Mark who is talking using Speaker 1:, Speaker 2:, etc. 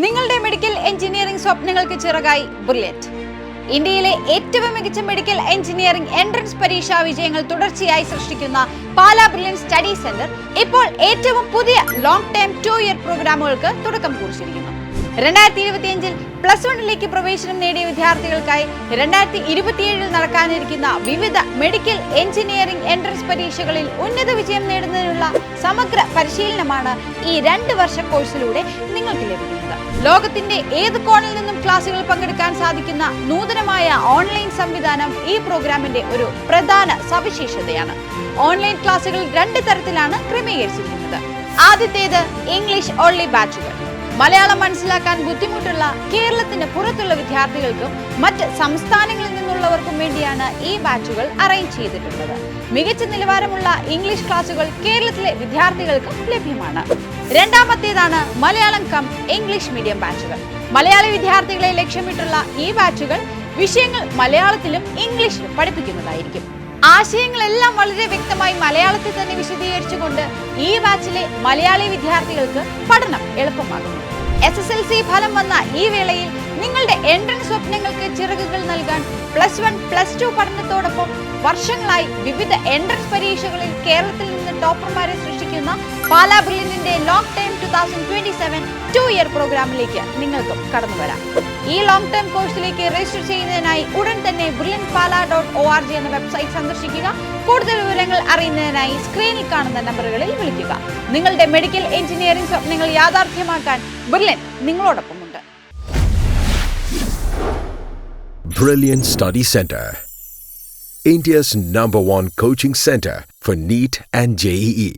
Speaker 1: നിങ്ങളുടെ medical engineering സ്വപ്നങ്ങൾക്ക് ചിറകായി brilliant. ഇന്ത്യയിലെ ഏറ്റവും മികച്ച മെഡിക്കൽ എഞ്ചിനീയറിംഗ് എൻട്രൻസ് പരീക്ഷാ വിജയങ്ങൾ തുടർച്ചയായി സൃഷ്ടിക്കുന്ന പാലാ ബ്രില്യന്റ് സ്റ്റഡി സെന്റർ ഇപ്പോൾ ഏറ്റവും പുതിയ ലോങ് ടൈം 2-ഇയർ പ്രോഗ്രാമുകൾക്ക് തുടക്കം കുറിച്ചിരിക്കുന്നു. 2025-ൽ +1ലേക്ക് പ്രവേശനം നേടിയ വിദ്യാർത്ഥികൾക്കായി 2027-ൽ നടക്കാനിരിക്കുന്ന വിവിധ മെഡിക്കൽ എഞ്ചിനീയറിംഗ് എൻട്രൻസ് പരീക്ഷകളിൽ ഉന്നത വിജയം നേടുന്നതിനുള്ള സമഗ്ര പരിശീലനമാണ് ഈ 2 വർഷ കോഴ്സിലൂടെ നിങ്ങൾക്ക് ലഭിക്കുന്നത്. ലോകത്തിന്റെ ഏത് കോണിൽ നിന്നും ക്ലാസുകൾ പങ്കെടുക്കാൻ സാധിക്കുന്ന നൂതനമായ ഓൺലൈൻ സംവിധാനം ഈ പ്രോഗ്രാമിന്റെ ഒരു പ്രധാന സവിശേഷതയാണ്. ഓൺലൈൻ ക്ലാസുകൾ 2 തരത്തിലാണ് ക്രമീകരിച്ചിരിക്കുന്നത്. ആദ്യത്തേത് ഇംഗ്ലീഷ് ഓൺലി ബാച്ചുകൾ. മലയാളം മനസ്സിലാക്കാൻ ബുദ്ധിമുട്ടുള്ള കേരളത്തിന് പുറത്തുള്ള വിദ്യാർത്ഥികൾക്കും മറ്റ് സംസ്ഥാനങ്ങളിൽ നിന്നുള്ളവർക്കും വേണ്ടിയാണ് ഈ ബാച്ചുകൾ അറേഞ്ച് ചെയ്തിട്ടുള്ളത്. മികച്ച നിലവാരമുള്ള ഇംഗ്ലീഷ് ക്ലാസുകൾ കേരളത്തിലെ വിദ്യാർത്ഥികൾക്കും ലഭ്യമാണ്. രണ്ടാമത്തേതാണ് മലയാളം കം ഇംഗ്ലീഷ് മീഡിയം ബാച്ചുകൾ. മലയാളി വിദ്യാർത്ഥികളെ ലക്ഷ്യമിട്ടുള്ള ഈ ബാച്ചുകൾ വിഷയങ്ങൾ മലയാളത്തിലും ഇംഗ്ലീഷിലും പഠിപ്പിക്കുന്നതായിരിക്കും. ആശയങ്ങളെല്ലാം വളരെ വ്യക്തമായി മലയാളത്തിൽ തന്നെ വിശദീകരിച്ചുകൊണ്ട് ഈ ബാച്ചിലെ മലയാളി വിദ്യാർത്ഥികൾക്ക് പഠനം എളുപ്പമാകുന്നു. SSLC ഫലം വന്ന ഈ വേളയിൽ നിങ്ങളുടെ എൻട്രൻസ് സ്വപ്നങ്ങൾക്ക് ചിറകുകൾ നൽകാൻ +1, +2 പഠനത്തോടൊപ്പം വർഷങ്ങളായി വിവിധ എൻട്രൻസ് പരീക്ഷകളിൽ കേരളത്തിൽ നിന്ന് ടോപ്പർമാരെ സൃഷ്ടിക്കുന്ന പാലാ ബ്രില്യന്റിന്റെ ലോങ് ടൈം 2027 2-ഇയർ പ്രോഗ്രാമിലേക്ക് നിങ്ങൾക്കും കടന്നു വരാം. ഈ ലോങ് ടൈം കോഴ്സിലേക്ക് രജിസ്റ്റർ ചെയ്യുന്നതിനായി ഉടൻ തന്നെ brilliantpala.org എന്ന വെബ്സൈറ്റ് സന്ദർശിക്കുക. കൂടുതൽ വിവരങ്ങൾ അറിയുന്നതിനായി സ്ക്രീനിൽ കാണുന്ന നമ്പറുകളിൽ വിളിക്കുക. നിങ്ങളുടെ മെഡിക്കൽ എഞ്ചിനീയറിംഗ് സ്വപ്നങ്ങൾ യാഥാർത്ഥ്യമാക്കാൻ brilliant നിങ്ങളോടൊപ്പമുണ്ട്.
Speaker 2: Brilliant Study Center, India's #1 coaching center for NEET and JEE.